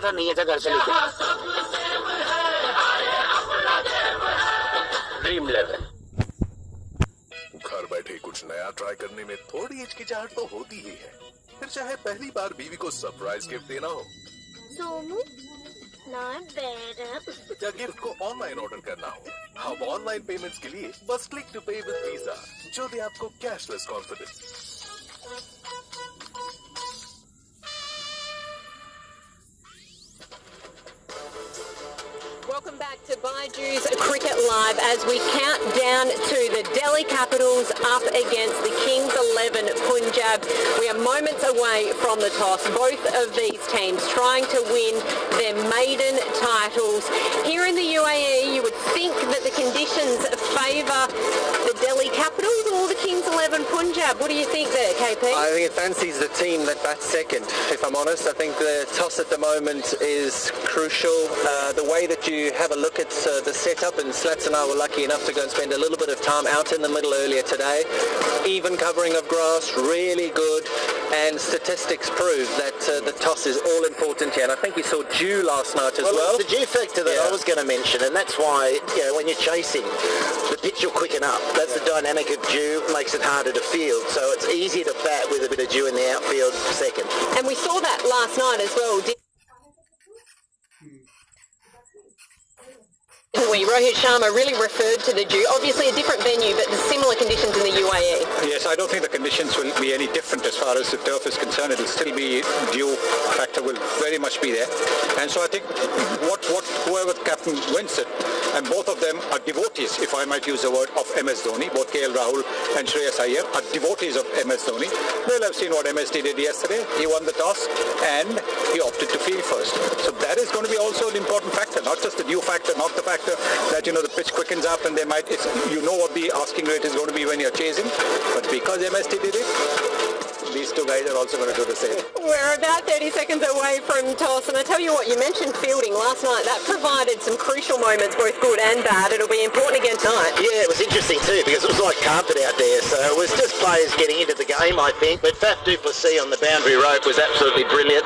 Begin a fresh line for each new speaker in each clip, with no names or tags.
था नहीं अच्छा घर से लेके ड्रीम 11
घर बैठे कुछ नया ट्राई करने में थोड़ी हिचकिचाहट तो होती ही है, फिर चाहे पहली बार बीवी को सरप्राइज गिफ्ट देना हो या गिफ्ट को ऑनलाइन ऑर्डर करना हो। अब ऑनलाइन पेमेंट्स के लिए बस क्लिक टू पे विद वीजा जो दे आपको cashless confidence.
Welcome back to Baiju's Cricket Live as we count down to the Delhi Capitals up against the Kings 11 Punjab. We are moments away from the toss. Both of these teams trying to win their maiden titles. Here in the UAE, you would think that the conditions favour the Delhi Capitals or the Kings 11 Punjab. What do you think there, KP?
I think it fancies the team that bats second, if I'm honest. I think the toss at the moment is crucial. The way that you have a look at the setup, and Slats and I were lucky enough to go and spend a little bit of time out in the middle earlier today. Even covering of grass, really good, and statistics prove that the toss is all important here. And I think we saw dew last night as well.
It's the dew factor that I was going to mention, and that's why, you know, when you're chasing, the pitch will quicken up. That's the dynamic of dew, makes it harder to field. So it's easier to bat with a bit of dew in the outfield second.
And we saw that last night as well. Rohit Sharma really referred to the dew. Obviously a different venue, but the similar conditions in the UAE.
Yes, I don't think the conditions will be any different as far as the turf is concerned. It will still be, dew factor will very much be there. And so I think whoever the captain wins it, and both of them are devotees, if I might use the word, of MS Dhoni. Both KL Rahul and Shreyas Iyer are devotees of MS Dhoni. They'll have seen what MSD did yesterday. He won the toss and he opted to field first. So that is going to be also an important factor, not just the dew factor, not the factor that, you know, the pitch quickens up and they might, you know what the asking rate is going to be when you're chasing, but because MSD did it, these two guys are also going to do the same.
We're about 30 seconds away from toss, and I tell you what, you mentioned fielding last night. That provided some crucial moments, both good and bad. It'll be important again tonight.
Yeah, it was interesting too, because it was like carpet out there, so it was just players getting into the game, I think. But Faf du Plessis on the boundary rope was absolutely brilliant,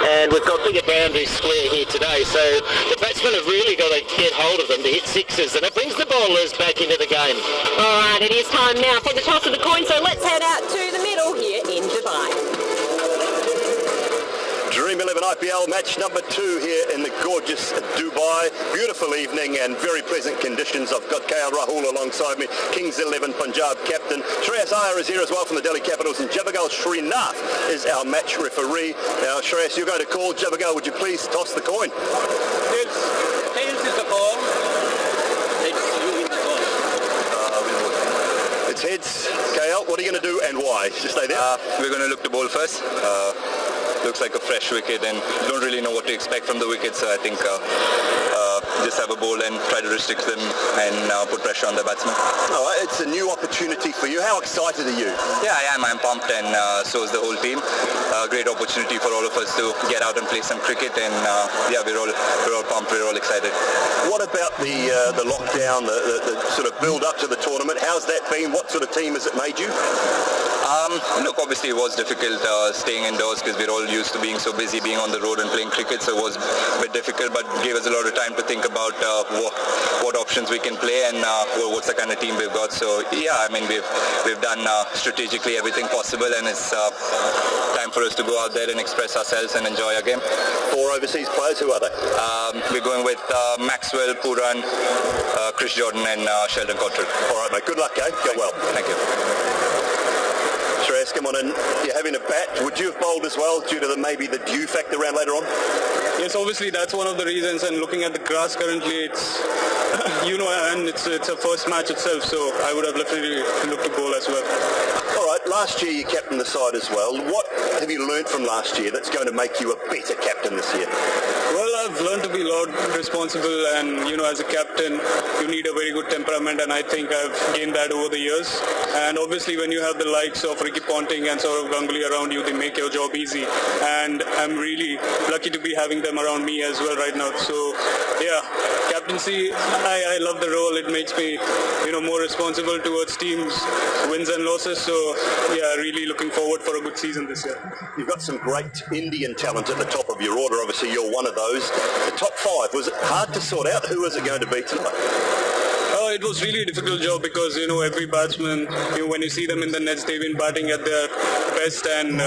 and we've got bigger boundary square here today, so the batsmen have really got to get hold of them to hit sixes, and it brings the bowlers back into the game.
All right, it is time now for the toss of the coin, so let's head out to the middle here in Dubai.
Dream 11 IPL match number 2 here in the gorgeous Dubai. Beautiful evening and very pleasant conditions. I've got KL Rahul alongside me, Kings 11 Punjab captain. Shreyas Iyer is here as well from the Delhi Capitals, and Javagal Srinath is our match referee. Now, Shreyas, you're going to call. Javagal, would you please toss the coin?
Tails is the call.
It's heads. KL, what are you going to do and why? Just stay there.
We're going to look to bowl first. Looks like a fresh wicket and don't really know what to expect from the wicket, so I think just have a bowl and try to restrict them and put pressure on the batsmen.
All right, it's a new opportunity for you. How excited are you?
Yeah, I am. I'm pumped, and so is the whole team. Great opportunity for all of us to get out and play some cricket, and yeah, we're all pumped. We're all excited.
What about the lockdown, the sort of build up to the tournament? How's that been? What sort of team has it made you?
Look, obviously it was difficult staying indoors because we're all used to being so busy being on the road and playing cricket, so it was a bit difficult, but gave us a lot of time to think about what options we can play and what's the kind of team we've got. So yeah, I mean we've done strategically everything possible, and it's time for us to go out there and express ourselves and enjoy our game.
4 overseas players, who are they?
We're going with Maxwell, Puran, Chris Jordan and Sheldon Cottrell.
All right, mate, good luck, eh? Go well.
Thank you.
Shreyas, come on in. You're having a bat. Would you have bowled as well due to maybe the dew factor around later on?
Yes, obviously that's one of the reasons, and looking at the grass currently, it's, you know, and it's a first match itself, so I would have definitely looked to bowl as well.
All right, last year you captained the side as well. What have you learned from last year that's going to make you a better captain this year?
Well, I've learned to be a lot responsible, and as a captain, you need a very good temperament, and I think I've gained that over the years. And obviously, when you have the likes of Ricky Ponting and Sourav Ganguly around you, they make your job easy. And I'm really lucky to be having them around me as well right now. So, yeah, captaincy, I love the role. It makes me, more responsible towards teams' wins and losses. So, yeah, really looking forward for a good season this year.
You've got some great Indian talent at the top of your order. Obviously, you're one of those. The top five, was it hard to sort out? Who was it going to be tonight?
It was really a difficult job because, every batsman, when you see them in the nets, they've been batting at their best, and,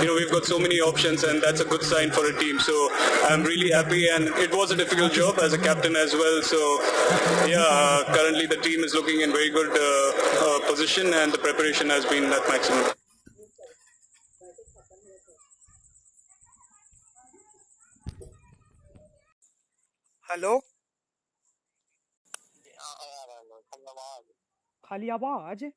we've got so many options, and that's a good sign for a team. So I'm really happy, and it was a difficult job as a captain as well. So, yeah, currently the team is looking in very good position, and the preparation has been at maximum.
Hello खाली आवाज है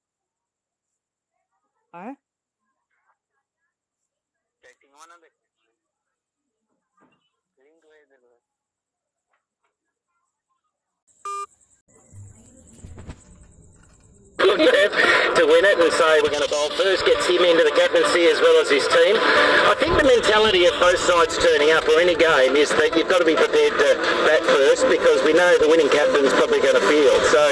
to win it and say we're going to bowl first, gets him into the captaincy as well as his team. I think the mentality of both sides turning up or any game is that you've got to be prepared to bat first, because we know the winning captain's probably going to field. So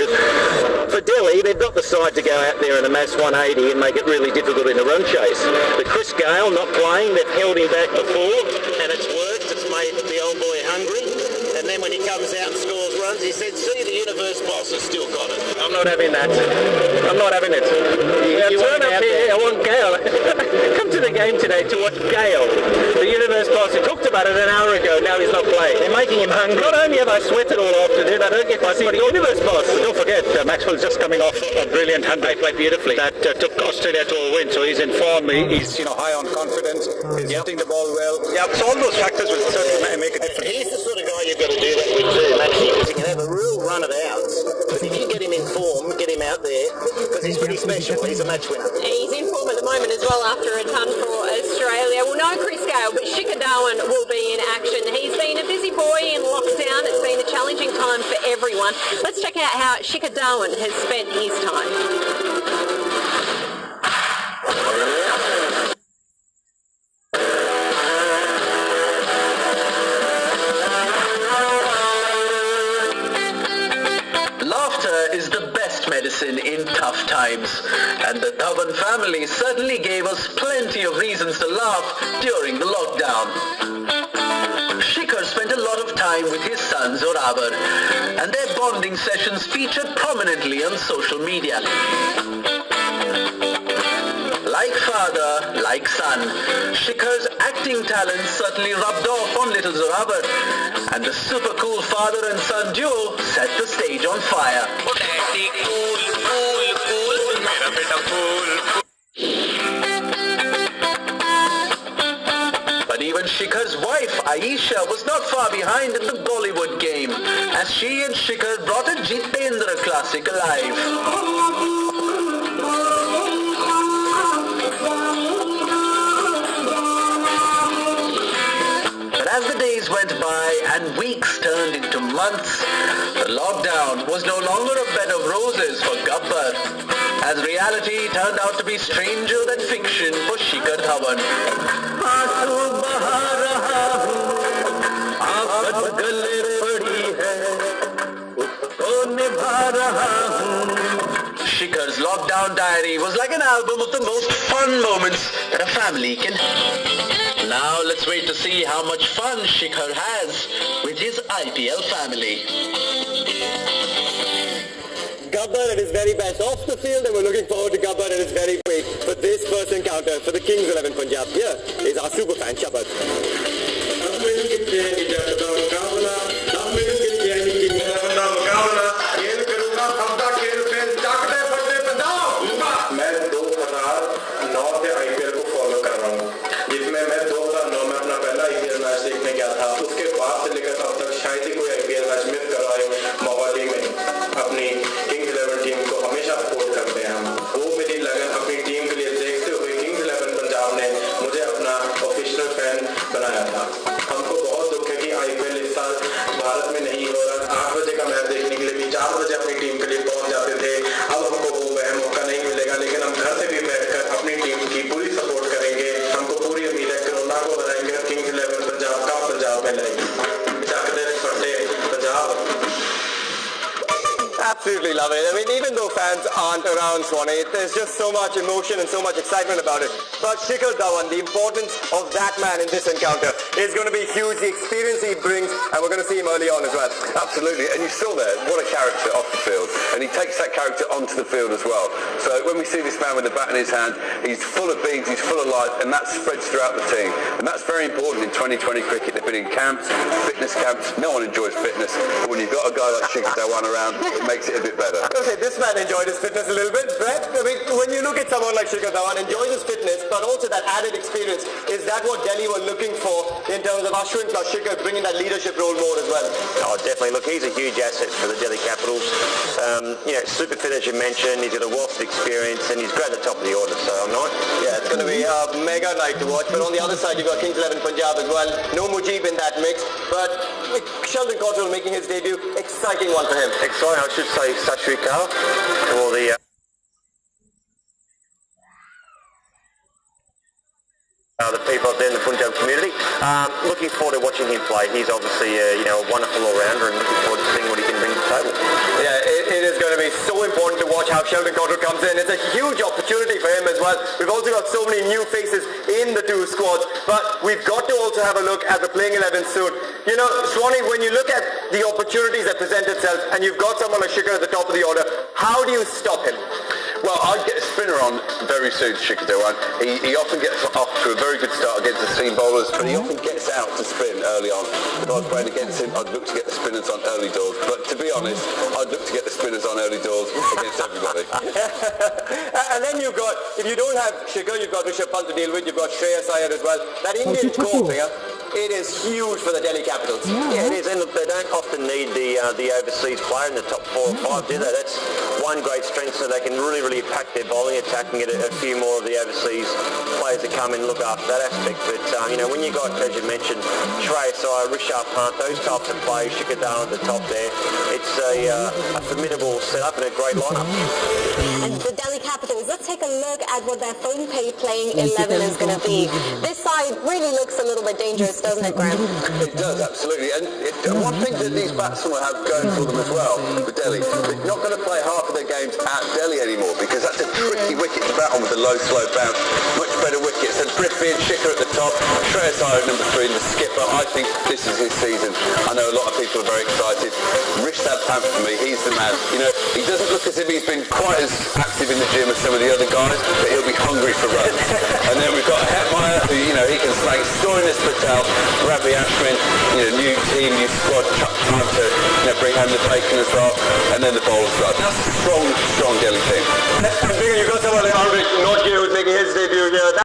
for Delhi, they've got the side to go out there in a mass 180 and make it really difficult in the run chase. But Chris Gayle not playing, they've held him back before, and it's worked. It's made the old boy hungry. And then when he comes out and scores runs, he said, see, the universe boss has still got it. I'm not having that. I'm not having it. You turn up here, I want Gayle. Come to the game today to watch Gayle, the universe boss. We talked about it an hour ago, now he's not playing. They're making him hungry. Not only have I sweated all afternoon, I don't get my seat, but the universe boss. Don't forget, Maxwell's just coming off a brilliant 100. He played beautifully. That took Australia to a win, so he's in form.
He's high on confidence. He's hitting the ball well. Yeah, so all those factors will certainly make a difference.
He's the sort of guy you've got to do that with too, actually, because he can have a real run of outs. But if you get him in form, get him out there, because he's pretty special. He's a match winner.
And he's in form at the moment as well after a ton for Australia. Well, no Chris Gayle, but Shikhar Dhawan will be in action. He's been a busy boy in lockdown. It's been a challenging time for everyone. Let's check out how Shikhar Dhawan has spent his time.
Medicine in tough times, and the Dhawan family certainly gave us plenty of reasons to laugh during the lockdown. Shikhar spent a lot of time with his son Zorawar, and their bonding sessions featured prominently on social media. Like father, like son, Shikhar's acting talent certainly rubbed off on little Zorawar, and the super cool father and son duo set the stage on fire. But even Shikhar's wife, Aisha, was not far behind in the Bollywood game, as she and Shikhar brought a Jitendra classic alive. As the days went by and weeks turned into months, the lockdown was no longer a bed of roses for Gabbar, as reality turned out to be stranger than fiction for Shikhar Dhawan. Shikhar's lockdown diary was like an album of the most fun moments that a family can have. Now let's wait to see how much fun Shikhar has with his IPL family.
Gabbar at his very best off the field, and we're looking forward to Gabbar at his very best for this first encounter for the Kings 11 Punjab. Here is our super fan, Shabad.
बनाया था।
absolutely love it. I mean, even though fans aren't around, Swanee, there's just so much emotion and so much excitement about it. But Shikhar Dhawan, the importance of that man in this encounter is going to be huge. The experience he brings, and we're going to see him early on as well.
Absolutely, and you saw there, what a character off the field, and he takes that character onto the field as well. So when we see this man with the bat in his hand, he's full of beans, he's full of life, and that spreads throughout the team. And that's very important in 2020 cricket. They've been in camps, fitness camps. No one enjoys fitness, but when you've got a guy like Shikhar Dhawan around, it makes it a bit better.
Okay, this man enjoyed his fitness a little bit. Brett, I mean, when you look at someone like Shikhar Dhawan, enjoys his fitness, but also that added experience, is that what Delhi were looking for in terms of Ashwin plus Shikhar bringing that leadership role more as well?
Oh, definitely. Look, he's a huge asset for the Delhi Capitals. Super fit as you mentioned. He's got a wealth of experience, and he's great at the top of the order. So I'm not.
Yeah, it's going to be a mega night to watch. But on the other side, you've got Kings 11 Punjab as well. No Mujib in that mix, but Sheldon Cottrell making his debut. Exciting one for him.
Exciting, I should say, Sat Shri Akal for the. The people up there in the Punjab community. Looking forward to watching him play. He's obviously a wonderful all-rounder, and looking forward to seeing what he can bring to the table.
Yeah, it is going to be so important to watch how Sheldon Cottrell comes in. It's a huge opportunity for him as well. We've also got so many new faces in the two squads, but we've got to also have a look at the playing 11 soon. You know, Swanee, when you look at the opportunities that present itself, and you've got someone like Shikhar at the top of the order, how do you stop him?
Well, I'd get a spinner on very soon, Shikhar Dhawan. He often gets off to a very good start against the seam bowlers, but he often gets out to spin early on. If I was playing against him, I'd look to get the spinners on early doors. But to be honest, I'd look to get the spinners on early doors against everybody.
And then you've got, if you don't have Shikhar, you've got Rishabh Pant to deal with, you've got Shreyas Iyer as well. That Indian core player, it is huge for the Delhi Capitals.
Yeah, it is, and look, they don't often need the overseas player in the top 4 or 5, do they? That's one great strength, so they can really pack their bowling attack and get a few more of the overseas players to come and look after that aspect. But when you got, as you mentioned, Shreyas Iyer, Rishabh Pant, those types of players, Shikhar Dhawan at the top there, it's a formidable setup and a great lineup.
And the Delhi Capitals, let's take a look at what their phone playing 11 is going to be. This side really looks a little bit dangerous, doesn't it, Graham?
It does, absolutely. And one thing that these batsmen will have going for them as well, with Delhi, they're not going to play half of their games at Delhi anymore, because that's a tricky wicket to bat on with a low, slow bounce. Much better wickets. And Prithvi and Shikhar at the top, Shreyas Iyer number 3 and the skipper. I think this is his season. I know a lot of people are very excited. Rishabh Pant for me, he's the man. You know, he doesn't look as if he's been quite as active in the gym as some of the other guys, but he'll be hungry for runs. And then we've got Hetmeyer, who, he can slang Stoinis Patel, Ravi Ashwin, new team, new squad, time to bring home the bacon as well, and then the bowlers as well. That's a strong Delhi team.
And you've got someone like Arvind Notge who's making his debut here.